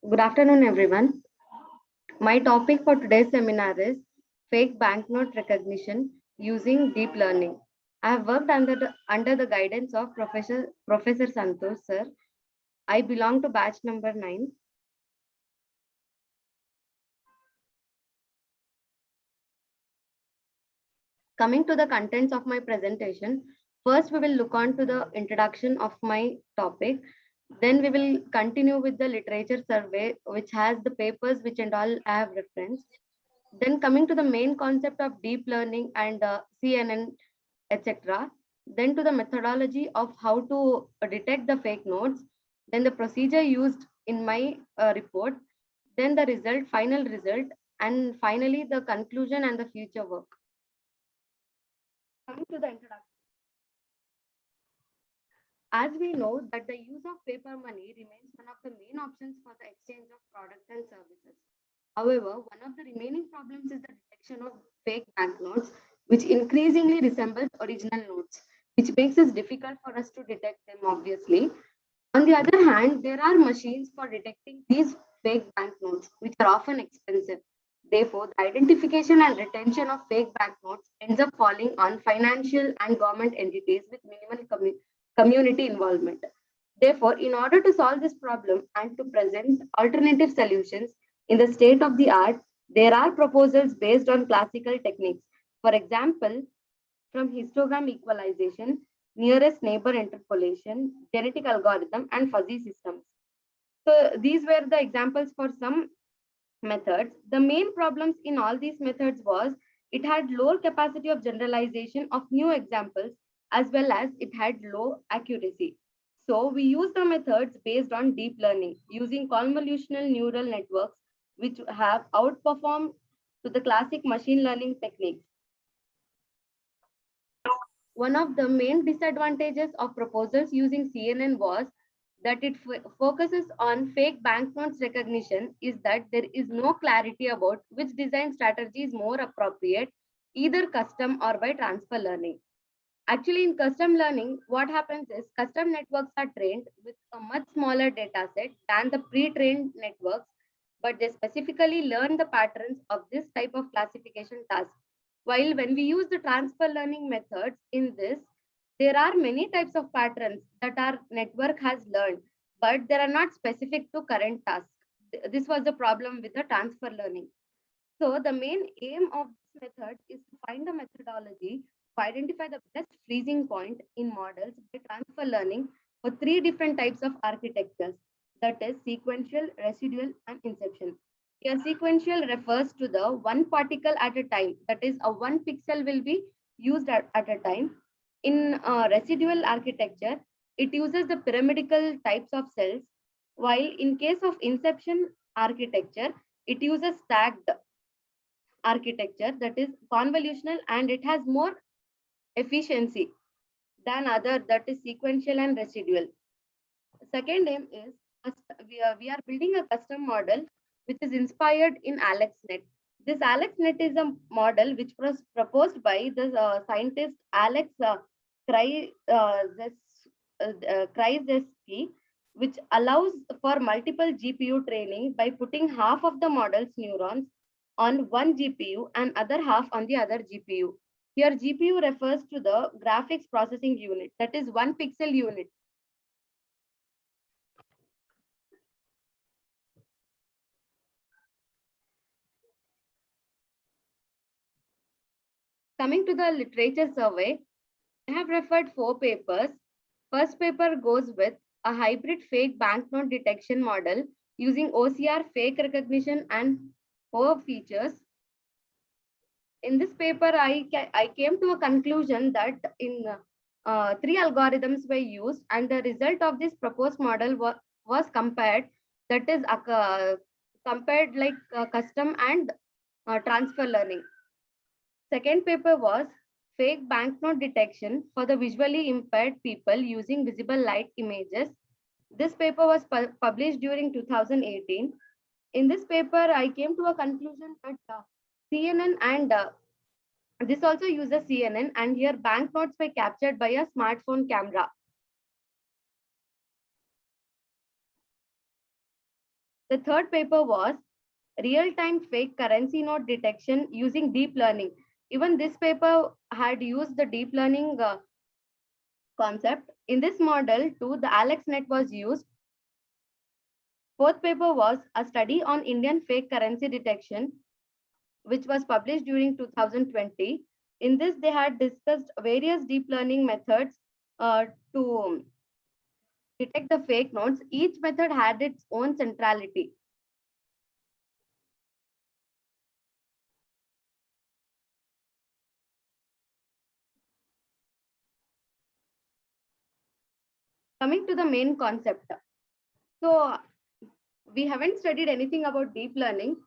Good afternoon, everyone. My topic for today's seminar is fake banknote recognition using deep learning. I have worked under the guidance of Professor Santosh, sir. I belong to batch number 9. Coming to the contents of my presentation, first we will look on to the introduction of my topic. Then we will continue with the literature survey, which has the papers which and all I have referenced. Then coming to the main concept of deep learning and CNN, etc. Then to the methodology of how to detect the fake notes. Then the procedure used in my report. Then the result, final result, and finally the conclusion and the future work. Coming to the introduction. As we know that the use of paper money remains one of the main options for the exchange of products and services. However, one of the remaining problems is the detection of fake banknotes, which increasingly resembles original notes, which makes it difficult for us to detect them, obviously. On the other hand, there are machines for detecting these fake banknotes, which are often expensive. Therefore, the identification and retention of fake banknotes ends up falling on financial and government entities with minimal community involvement. Therefore, in order to solve this problem and to present alternative solutions in the state of the art, there are proposals based on classical techniques. For example, from histogram equalization, nearest neighbor interpolation, genetic algorithm, and fuzzy systems. So these were the examples for some methods. The main problems in all these methods was it had lower capacity of generalization of new examples as well as it had low accuracy. So we use the methods based on deep learning using convolutional neural networks which have outperformed to the classic machine learning techniques. One of the main disadvantages of proposals using CNN was that it focuses on fake banknotes recognition is that there is no clarity about which design strategy is more appropriate, either custom or by transfer learning. Actually, in custom learning, what happens is custom networks are trained with a much smaller data set than the pre-trained networks, but they specifically learn the patterns of this type of classification task. While when we use the transfer learning methods in this, there are many types of patterns that our network has learned, but they are not specific to current tasks. This was the problem with the transfer learning. So the main aim of this method is to find a methodology to identify the best freezing point in models by transfer learning for three different types of architectures, that is sequential, residual, and inception. Here sequential refers to the one particle at a time, that is a one pixel will be used at a time. In residual architecture, it uses the pyramidal types of cells, while in case of inception architecture, it uses stacked architecture that is convolutional and it has more efficiency than other that is sequential and residual. Second aim is we are building a custom model which is inspired in AlexNet. This AlexNet is a model which was proposed by the scientist Alex Krzyzewski, which allows for multiple GPU training by putting half of the model's neurons on one GPU and other half on the other GPU. Here GPU refers to the graphics processing unit, that is one pixel unit. Coming to the literature survey, I have referred 4 papers. First paper goes with a hybrid fake banknote detection model using OCR fake recognition and 4 features. In this paper, I came to a conclusion that in 3 algorithms were used and the result of this proposed model was compared, that is compared like custom and transfer learning. Second paper was fake banknote detection for the visually impaired people using visible light images. This paper was published during 2018. In this paper, I came to a conclusion that CNN and this also uses CNN, and here banknotes were captured by a smartphone camera. The third paper was real-time fake currency note detection using deep learning. Even this paper had used the deep learning concept. In this model too, the AlexNet was used. Fourth paper was a study on Indian fake currency detection, which was published during 2020. In this, they had discussed various deep learning methods to detect the fake notes. Each method had its own centrality. Coming to the main concept. So we haven't studied anything about deep learning.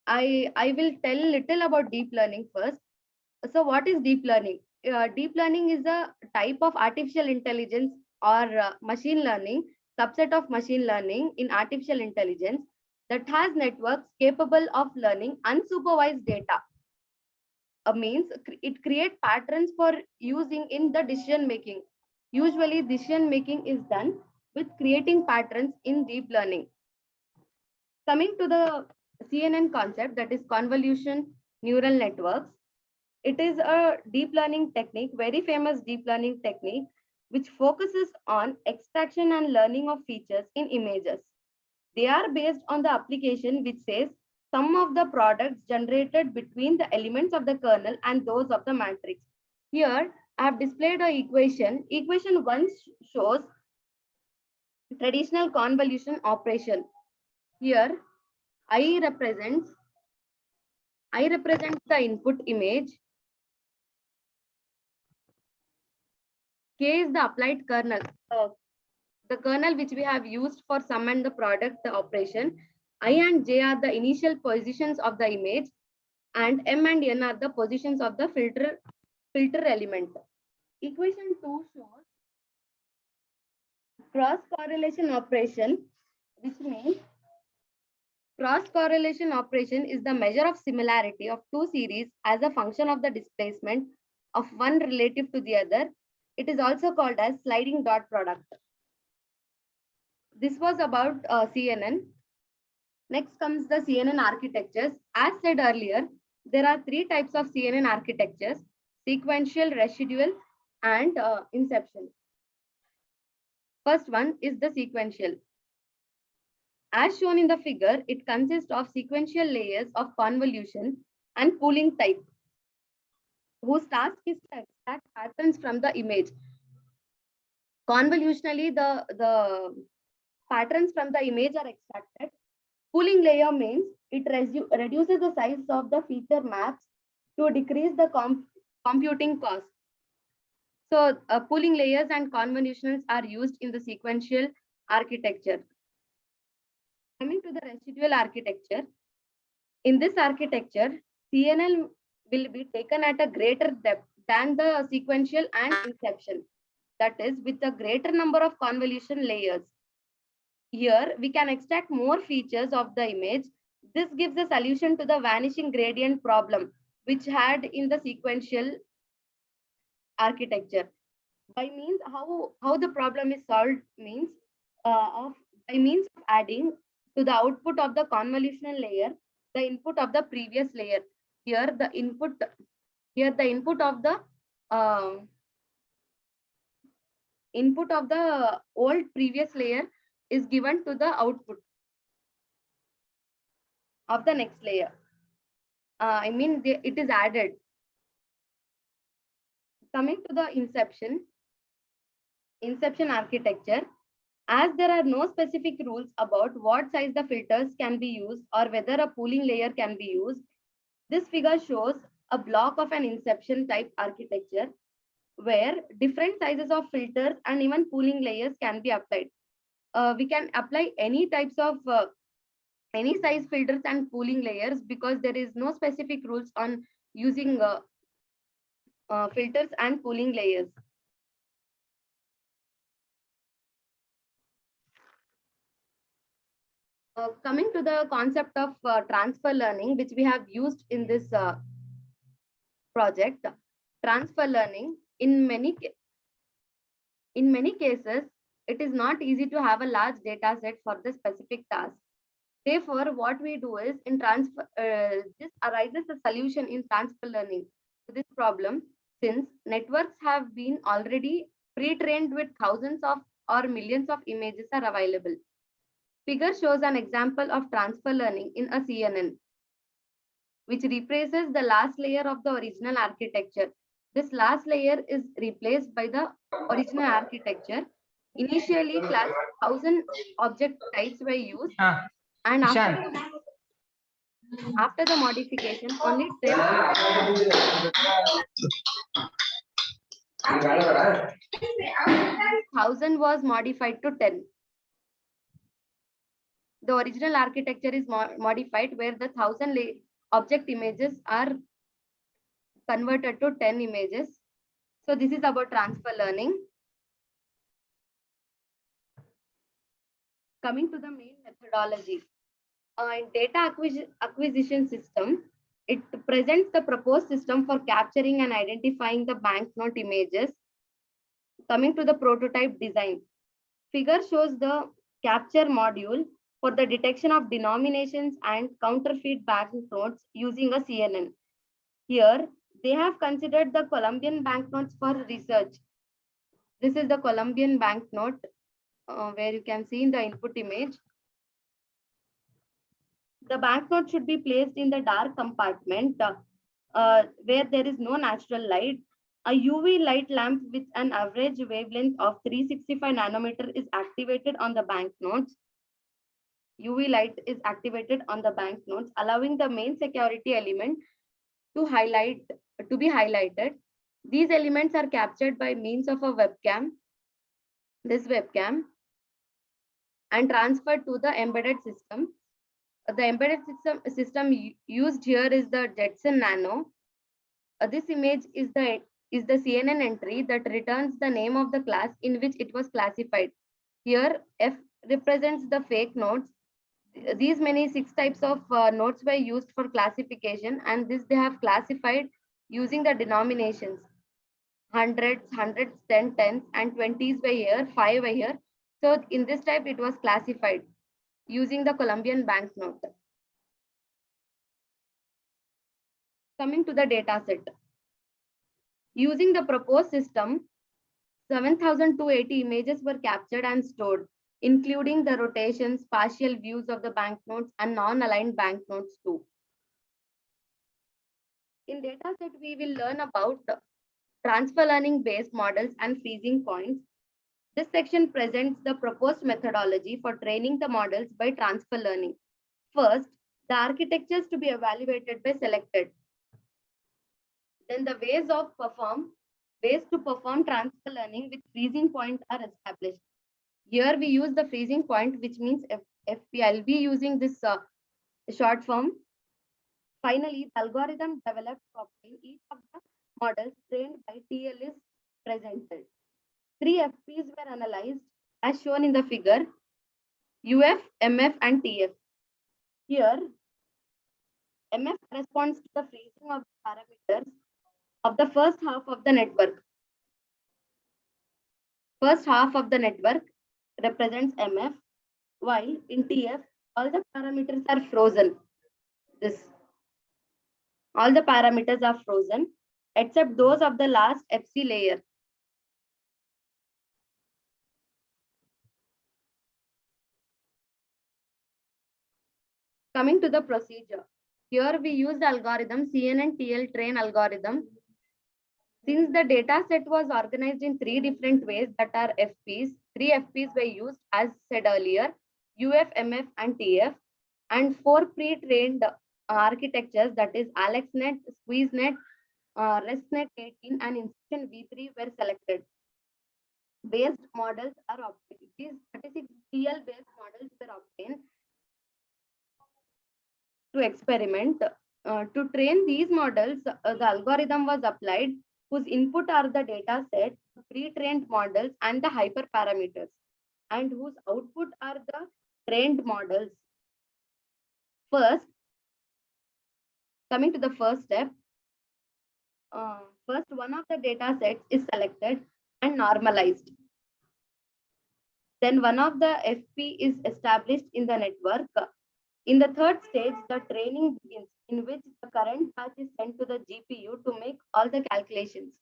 I will tell little about deep learning first. So what is deep learning? Deep learning is a type of artificial intelligence or machine learning, subset of machine learning in artificial intelligence that has networks capable of learning unsupervised data. Means it creates patterns for using in the decision making. Usually decision making is done with creating patterns in deep learning. Coming to the CNN concept, that is convolution neural networks. It is a deep learning technique, very famous deep learning technique, which focuses on extraction and learning of features in images. They are based on the application which says sum of the products generated between the elements of the kernel and those of the matrix. Here, I have displayed an equation. Equation 1 shows traditional convolution operation. Here, I represents the input image. K is the applied kernel, the kernel which we have used for sum and the product the operation. I and J are the initial positions of the image, and M and N are the positions of the filter element. Equation 2 shows cross correlation operation, which means cross correlation operation is the measure of similarity of two series as a function of the displacement of one relative to the other. It is also called as sliding dot product. This was about CNN. Next comes the CNN architectures. As said earlier, there are three types of CNN architectures: sequential, residual, and inception. First one is the sequential. As shown in the figure, it consists of sequential layers of convolution and pooling type, whose task is to extract patterns from the image. Convolutionally, the patterns from the image are extracted. Pooling layer means it reduces the size of the feature maps to decrease the computing cost. So pooling layers and convolutionals are used in the sequential architecture. Coming to the residual architecture, in this architecture, CNN will be taken at a greater depth than the sequential and inception. That is, with a greater number of convolution layers. Here, we can extract more features of the image. This gives a solution to the vanishing gradient problem, which had in the sequential architecture. By means, how the problem is solved means, of by means of adding to the output of the convolutional layer the input of the previous layer. Here, the input of the uh, input of the old previous layer is given to the output of the next layer. It is added. Coming to the inception architecture, as there are no specific rules about what size the filters can be used or whether a pooling layer can be used, this figure shows a block of an inception type architecture where different sizes of filters and even pooling layers can be applied. We can apply any types of any size filters and pooling layers because there is no specific rules on using filters and pooling layers. Coming to the concept of transfer learning, which we have used in this project, transfer learning in many cases, it is not easy to have a large data set for the specific task. Therefore, what we do is in transfer, this arises a solution in transfer learning to this problem, since networks have been already pre-trained with thousands of or millions of images are available. Figure shows an example of transfer learning in a CNN, which replaces the last layer of the original architecture. This last layer is replaced by the original architecture. Initially, class 1000 object types were used, हाँ and Ishan after the modification, only 10 thousand was modified to 10. The original architecture is modified where the 1000 object images are converted to 10 images. So this is about transfer learning. Coming to the main methodology. In data acquisition system, it presents the proposed system for capturing and identifying the banknote images. Coming to the prototype design. Figure shows the capture module for the detection of denominations and counterfeit banknotes using a CNN. Here, they have considered the Colombian banknotes for research. This is the Colombian banknote where you can see in the input image. The banknote should be placed in the dark compartment where there is no natural light. A UV light lamp with an average wavelength of 365 nanometer is activated on the banknotes. UV light is activated on the banknotes, allowing the main security element to be highlighted. These elements are captured by means of a webcam, this webcam, and transferred to the embedded system. The embedded system used here is the Jetson Nano. This image is the CNN entry that returns the name of the class in which it was classified. Here, F represents the fake notes. These many 6 types of notes were used for classification, and this they have classified using the denominations. Hundreds, tens, and 20s were here, 5 were here. So in this type, it was classified using the Colombian banknote. Coming to the data set. Using the proposed system, 7,280 images were captured and stored, including the rotations, partial views of the banknotes, and non-aligned banknotes too. In dataset, we will learn about transfer learning based models and freezing points. This section presents the proposed methodology for training the models by transfer learning. First, the architectures to be evaluated by selected. Then the ways to perform transfer learning with freezing point are established. Here we use the freezing point, which means FP. I'll be using this short form. Finally, the algorithm developed to obtain each of the models trained by TL is presented. 3 FPs were analyzed as shown in the figure: UF, MF, and TF. Here, MF corresponds to the freezing of the parameters of the first half of the network. First half of the network represents MF, while in TF, all the parameters are frozen. All the parameters are frozen except those of the last FC layer. Coming to the procedure. Here we use the algorithm CNN-TL train algorithm. Since the data set was organized in 3 different ways that are FPs, 3 FPs were used as said earlier: UF, MF, and TF, and 4 pre-trained architectures, that is AlexNet, SqueezeNet, ResNet 18, and Instruction V3 were selected. Based models are obtained. These 36 TL based models were obtained to experiment. To train these models, the algorithm was applied whose input are the data set, pre-trained models, and the hyperparameters, and whose output are the trained models. First, coming to the first step, first one of the data sets is selected and normalized. Then one of the FP is established in the network. In the third stage, the training begins, in which the current batch is sent to the GPU to make all the calculations.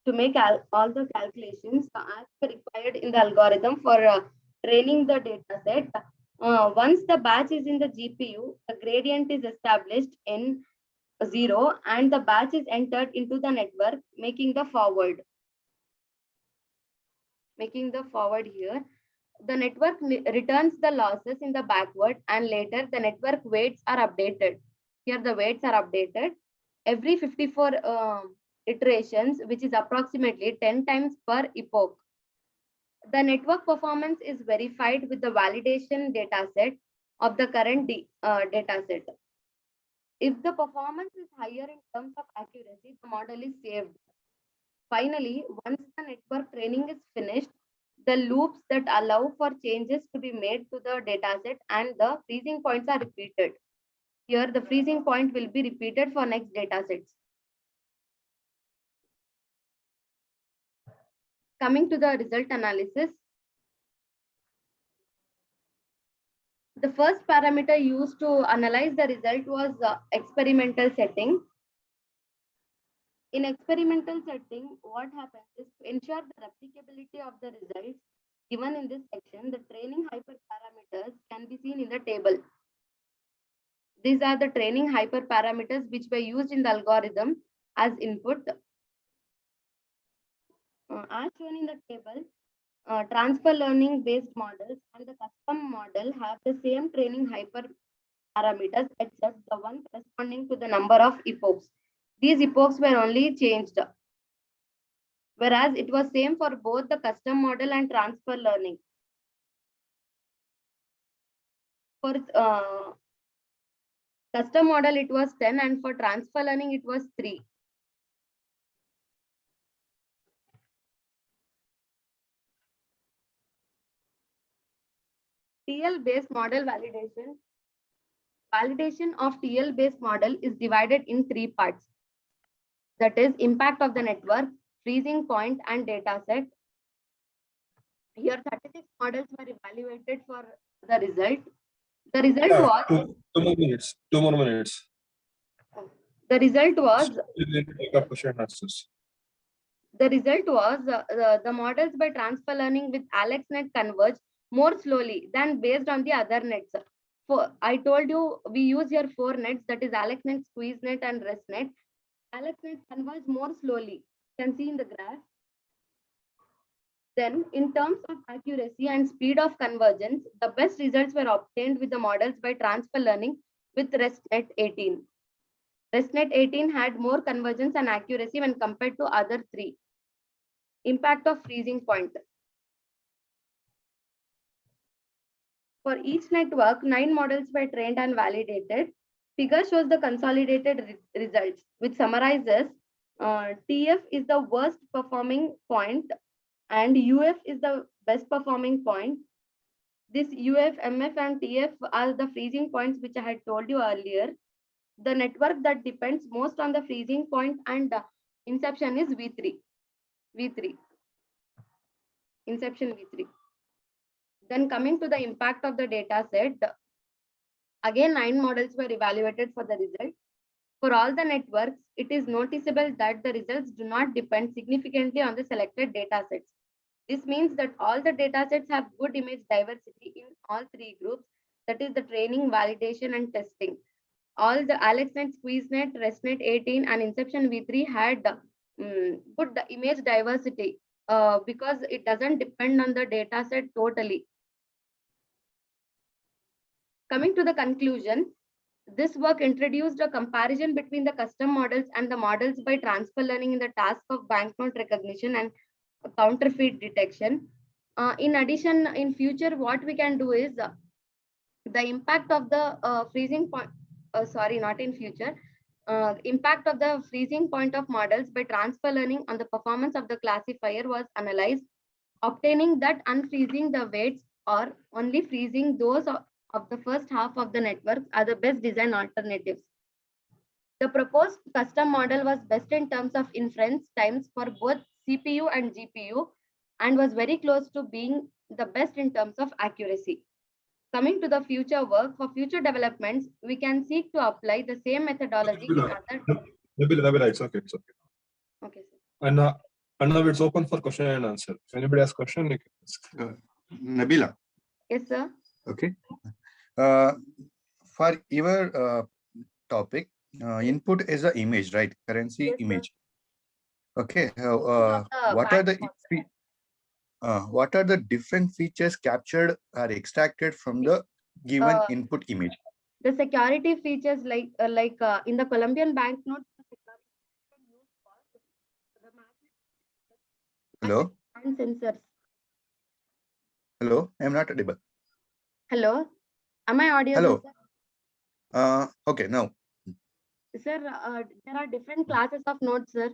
To make all the calculations as required in the algorithm for training the data set. Once the batch is in the GPU, the gradient is established in 0 and the batch is entered into the network, making the forward. Here. The network returns the losses in the backward and later the network weights are updated. Here the weights are updated every 54 iterations, which is approximately 10 times per epoch. The network performance is verified with the validation dataset of the current dataset. If the performance is higher in terms of accuracy, the model is saved. Finally, once the network training is finished, the loops that allow for changes to be made to the dataset and the freezing points are repeated. Here, the freezing point will be repeated for next datasets. Coming to the result analysis, the first parameter used to analyze the result was experimental setting. In experimental setting, what happens is to ensure the replicability of the results given in this section, the training hyperparameters can be seen in the table. These are the training hyperparameters which were used in the algorithm as input. As shown in the table, transfer learning based models and the custom model have the same training hyperparameters except the one corresponding to the number of epochs. These epochs were only changed, whereas it was same for both the custom model and transfer learning. For custom model, it was 10 and for transfer learning, it was 3. TL-based model validation. Validation of TL-based model is divided in 3 parts. That is impact of the network, freezing point, and data set. Here, 36 models were evaluated for the result. The result was... Two more minutes. 2 more minutes. The result was... the models by transfer learning with AlexNet converge more slowly than based on the other nets. I told you we use here 4 nets, that is AlexNet, SqueezeNet, and ResNet. AlexNet converge more slowly. You can see in the graph. Then, in terms of accuracy and speed of convergence, the best results were obtained with the models by transfer learning with ResNet 18. ResNet 18 had more convergence and accuracy when compared to other 3. Impact of freezing point. For each network, 9 models were trained and validated. Figure shows the consolidated results, which summarizes TF is the worst performing point and UF is the best performing point. This UF, MF, and TF are the freezing points which I had told you earlier. The network that depends most on the freezing point and inception is V3. Inception V3. Then coming to the impact of the data set, again 9 models were evaluated for the result. For all the networks, it is noticeable that the results do not depend significantly on the selected data sets. This means that all the data sets have good image diversity in all 3 groups, that is the training, validation, and testing. All the AlexNet, SqueezeNet, ResNet 18, and Inception V3 had good image diversity because it doesn't depend on the data set totally. Coming to the conclusion, this work introduced a comparison between the custom models and the models by transfer learning in the task of banknote recognition and counterfeit detection. In addition, in future, what we can do is the impact of the freezing point, not in future, impact of the freezing point of models by transfer learning on the performance of the classifier was analyzed, obtaining that unfreezing the weights or only freezing those of the first half of the network are the best design alternatives. The proposed custom model was best in terms of inference times for both CPU and GPU and was very close to being the best in terms of accuracy. Coming to the future work, for future developments, we can seek to apply the same methodology in Nabila, other. Nabila, it's okay, it's okay. Okay, sir. And now it's open for question and answer. If anybody has question, you can ask. Nabila. Yes, sir. Okay. For your topic, input is the image, right? Currency Yes, sir. image. Okay. Of the What are the different features captured or extracted from the given input image? The security features like in the Colombian banknote. Hello. And sensors. Hello. I am not audible. Hello. Am I audible? Hello. Sir? Okay. Now. Sir, there are different classes of notes, sir.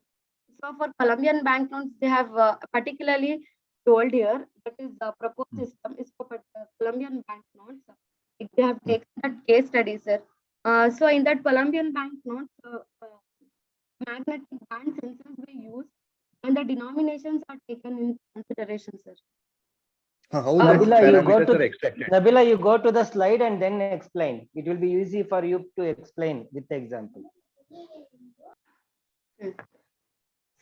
So for Colombian banknotes, they have particularly told here that is the proposed system is for Colombian banknotes. They have taken that case study, sir. So in that Colombian banknotes, magnetic band sensors were used, and the denominations are taken in consideration, sir. How Nabila, the you go parameters to are extracted? Nabila, you go to the slide and then explain. It will be easy for you to explain with the example.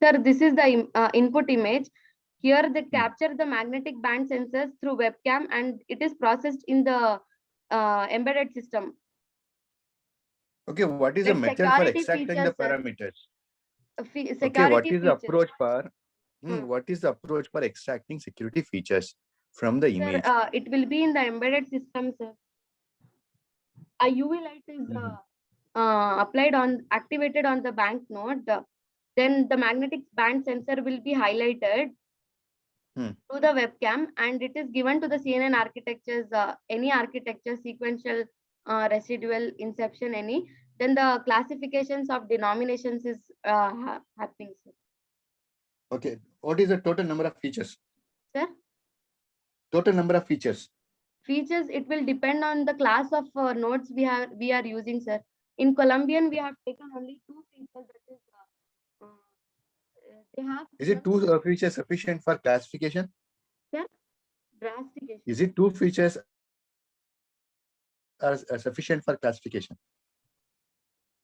Sir, this is the input image. Here they capture the magnetic band sensors through webcam, and it is processed in the embedded system. Okay. What is the Like method for security extracting features, the sir. parameters? Security Okay. What is the features. approach for? Hmm. What is the approach for extracting security features from the Sir, image? it will be in the embedded system, sir. A UV light is activated on the banknote. Then the magnetic band sensor will be highlighted to the webcam, and it is given to the CNN architectures, any architecture, sequential, residual, inception, any. Then the classifications of denominations is happening, sir. Okay. What is the total number of features? Sir? Total number of features. Features, it will depend on the class of nodes we are using, sir. In Colombian, we have taken only 2 features. That is, they have. Is it 2 features sufficient for classification? Sir? Drastication. Is it 2 features are sufficient for classification?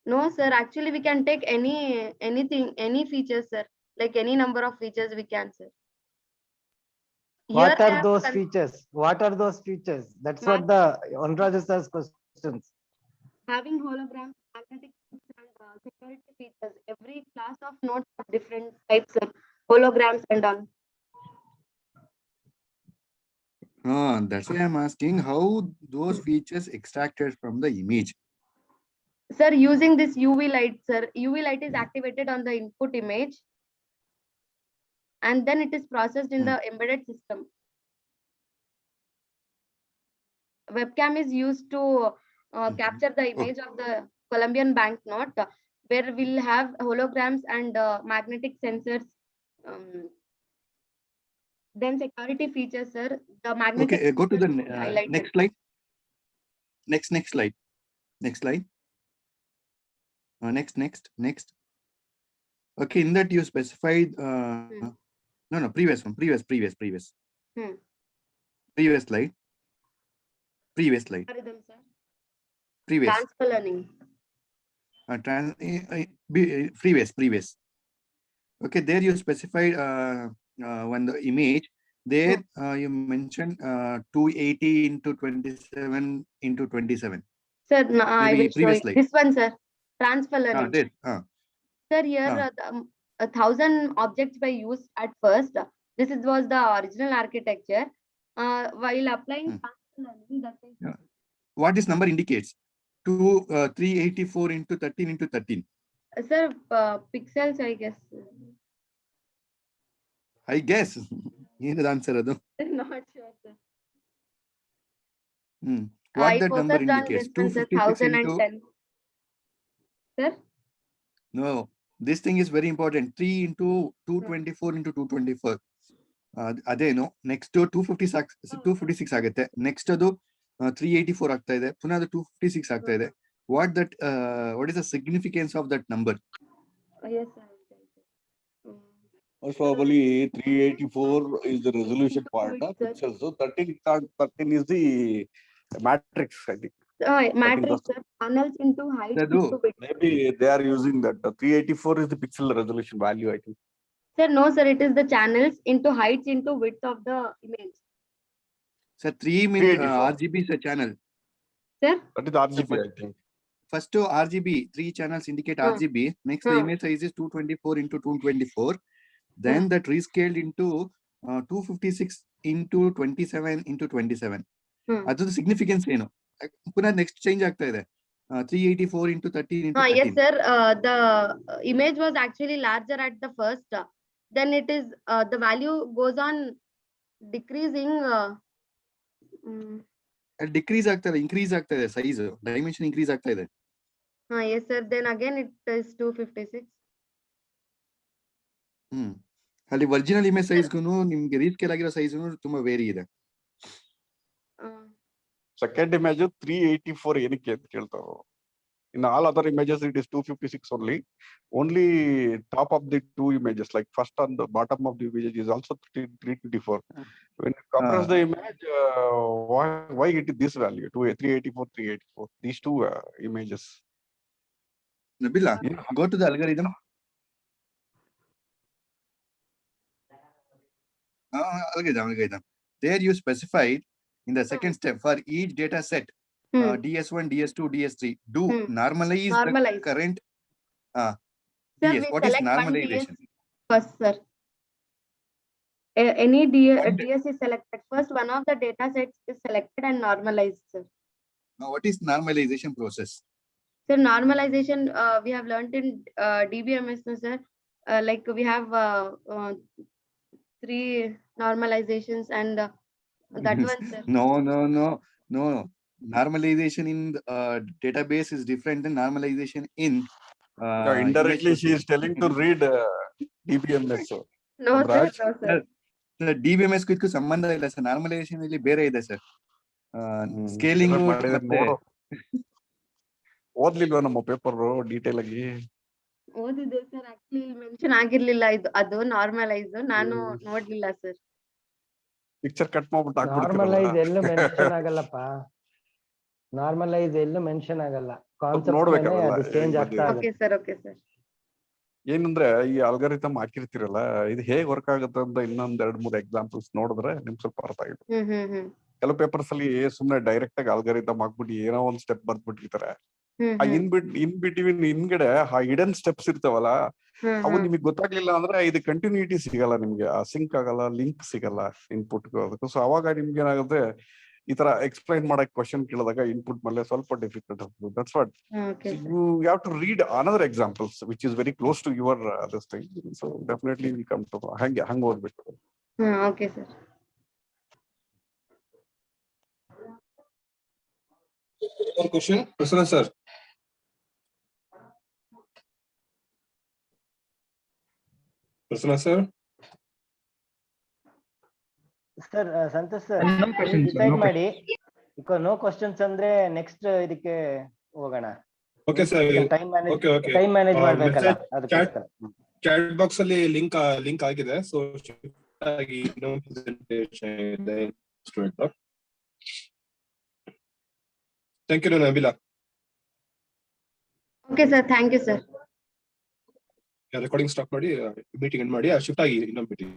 No, sir. Actually, we can take anything, any features, sir. Like any number of features we can, sir. What Here are those features? What are those features? That's what the Anurag sir's questions. Having holograms, magnetic strips, and security features. Every class of nodes have different types of holograms and all. That's why I'm asking how those features extracted from the image. Sir, using this UV light, sir. UV light is activated on the input image, and then it is processed in the embedded system. Webcam is used to capture the image of the Colombian banknote, where we'll have holograms and magnetic sensors. Then security features, sir. The magnetic. Okay, go to the highlighted. next slide. Next slide. Next slide. Next. Okay, in that you specified. No, previous one. Previous. Previous slide. Previous slide. Algorithm, sir. Previous. Transfer learning. Previous. Okay, there you specified when the image there you mentioned 280 into 27 into 27. Sir, no, I will show you. Slide. This one, sir. Transfer learning. Sir, here 1,000 objects were used at first. This was the original architecture. While applying transfer learning, that is. What this number indicates? 384 into 13 into 13. Sir, pixels, I guess. I guess. What answer? Not sure, sir. What that number indicates? 256 into. 1010. Sir? No, this thing is very important. 3 into 224 into 224. Adeno. Next to 256 ಆಗುತ್ತೆ. Next ಅದು 384 ಆಗ್ತಾ ಇದೆ. ಪುನಃ ಅದು 256 ಆಗ್ತಾ ಇದೆ. What is the significance of that number? Yes, sir. Most probably 384 is the resolution part, Sir. pixels. So 13 is the matrix, I think. Matrix, sir. Panels into height Sir, into width. Maybe they are using that. 384 is the pixel resolution value, I think. Sir, no, sir. It is the channels into heights into width of the image. Sir, 3 means 384. RGB is a channel. Sir. That is RGB, I think. First to RGB, 3 channels indicate RGB. Next, the Hmm. image size is 224 into 224. Then that rescaled into 256 into 27 into 27. That's the significance, you know. Puna next change ಆಗ್ತಾ ಇದೆ. 384 into 13 into 13. Yes, sir. The image was actually larger at the first. Then it is the value goes on decreasing. Decrease ಆಗ್ತಾ ಇದೆ, increase ಆಗ್ತಾ ಇದೆ size, dimension increase ಆಗ್ತಾ ಇದೆ. Yes, sir. Then again it is 256. ಅಲ್ಲಿ original image ಸೈಜ್ಗೂ ನಿಮ್ಗೆ ರೀಸ್ಕೇಲ್ ಆಗಿರೋ ಸೈಜ್ಗೂ ತುಂಬಾ ವೇರಿ ಇದೆ. Second image 384 ಏನಕ್ಕೆ ಅಂತ ಕೇಳ್ತಾರೋ. In all other images it is 256 only. Only top of the two images, like first on the bottom of the image is also 324. When you compress the image, why it is this value 384. These two images. Nabila, go to the algorithm. Algorithm. There you specified in the second step for each data set, DS1, DS2, DS3, do normalize the current Sir, DS. we What is select one normalization? First, sir. Any DS is selected. First, one of the data sets is selected and normalized, sir. Now, what is normalization process? Sir, normalization we have learned in DBMS, no, sir. Like we have 3 normalizations and that one, sir. No. Normalization in database is different than normalization in Indirectly image she is telling to read DBMS. No, sir. Raj? No, sir. DBMS ಗೂ ಇದಕ್ಕೂ ಸಂಬಂಧ ಇಲ್ಲ sir. Normalisation ಇಲ್ಲಿ ಬೇರೆ ಇದೆ sir. Scaling ಓದ್ಲಿಲ್ವಾ ನಮ್ಮ paper detail ಆಗಿ? ಓದಿದೆ ಸರ್. ಆಕ್ಚುಲಿ ಇಲ್ಲಿ ಮೆನ್ಷನ್ ಆಗಿರ್ಲಿಲ್ಲ ಅದು ನಾರ್ಮಲೈಸ್. ನಾನು ನೋಡ್ಲಿಲ್ಲ ಸರ್. ಪಿಕ್ಚರ್ ಕಟ್ ಮಾಡ್ಬಿಟ್ಟು ನಾರ್ಮಲೈಸ್ ಎಲ್ಲೂ ಮೆನ್ಷನ್ ಆಗಲ್ಲಪ್ಪ. ನಾರ್ಮಲೈಸ್ ಎಲ್ಲೂ ಮೆನ್ಷನ್ ಆಗಲ್ಲ. ಕಾನ್ಸೆಪ್ಟ್ ಮೇಲೆ ಅದು ಚೇಂಜ್ ಆಗ್ತಾ ಓಕೆ ಇರುತ್ತೆ. Okay sir. ಏನಂದ್ರೆ ಈ ಅಲ್ಗಾರಿಥಮ್ ಹಾಕಿರ್ತೀರಲ್ಲ, ಇದು ಹೇಗ್ ವರ್ಕ್ ಆಗುತ್ತೆ ಅಂತ ಇನ್ನೊಂದ್ 2-3 ಎಕ್ಸಾಂಪಲ್ಸ್ ನೋಡಿದ್ರೆ ನಿಮ್ಗೆ ಸ್ವಲ್ಪ ಅರ್ಥ ಆಗುತ್ತೆ. ಕೆಲವು ಪೇಪರ್ಸ್ ಅಲ್ಲಿ ಸುಮ್ನೆ ಡೈರೆಕ್ಟ್ ಆಗಿ ಅಲ್ಗಾರಿಥಮ್ ಹಾಕ್ಬಿಟ್ಟು ಏನೋ ಒಂದ್ ಸ್ಟೆಪ್ ಬರ್ದ್ಬಿಟ್ಟಿರ್ತಾರೆ. ಆ ಇನ್ ಬಿಟ್ವೀನ್ ಹಿಂದ್ಗಡೆ ಆ ಹಿಡನ್ ಸ್ಟೆಪ್ಸ್ ಇರ್ತಾವಲ್ಲ, ಅವು ನಿಮಗೆ ಗೊತ್ತಾಗ್ಲಿಲ್ಲ ಅಂದ್ರೆ ಇದು ಕಂಟಿನ್ಯೂಟಿ ಸಿಗಲ್ಲ ನಿಮ್ಗೆ, ಸಿಂಕ್ ಆಗಲ್ಲ, ಲಿಂಕ್ ಸಿಗಲ್ಲ ಇನ್ಪುಟ್. ಸೊ ಅವಾಗ ನಿಮ್ಗೆ ಏನಾಗುತ್ತೆ, ಈ ತರ ಎಕ್ಸ್ಪ್ಲೈನ್ ಮಾಡಕ್ ಕ್ವಶನ್ ಕೇಳಿದಾಗ ಇನ್ಪುಟ್ ಮೇಲೆ ಸ್ವಲ್ಪ ಡಿಫಿಕಲ್ಟ್ ಆಗ್ತದೆ. That's what you have to read another examples which is very close to your this thing. So definitely will come to ಹಂಗೆ ಓದ್ಬೇಕು. Okay sir. One question, Prasanna sir. Prasanna sir. Sir Santosh sir, No questions, sir, decide no ಮಾಡಿ. No questions ಅಂದ್ರೆ next ಇದಕ್ಕೆ ಹೋಗೋಣ. Okay sir. Time manage Okay. Time manage ಮಾಡ್ಬೇಕಲ್ಲ ಅದಕ್ಕೋಸ್ಕರ. Chat box ಅಲ್ಲಿ link ಆಗಿದೆ. ಸೊ ಆಗಿ ಇನ್ನೊಂದು ಪ್ರೆಸೆಂಟೇಷನ್ ಇದೆ. Thank you Nabila. Okay sir, thank you sir. Recording stop ಮಾಡಿ ಮೀಟಿಂಗ್ ಎಂಡ್ ಮಾಡಿ ಶಿಫ್ಟ್ ಆಗಿ ಇನ್ನೊಂದು ಮೀಟಿಂಗ್.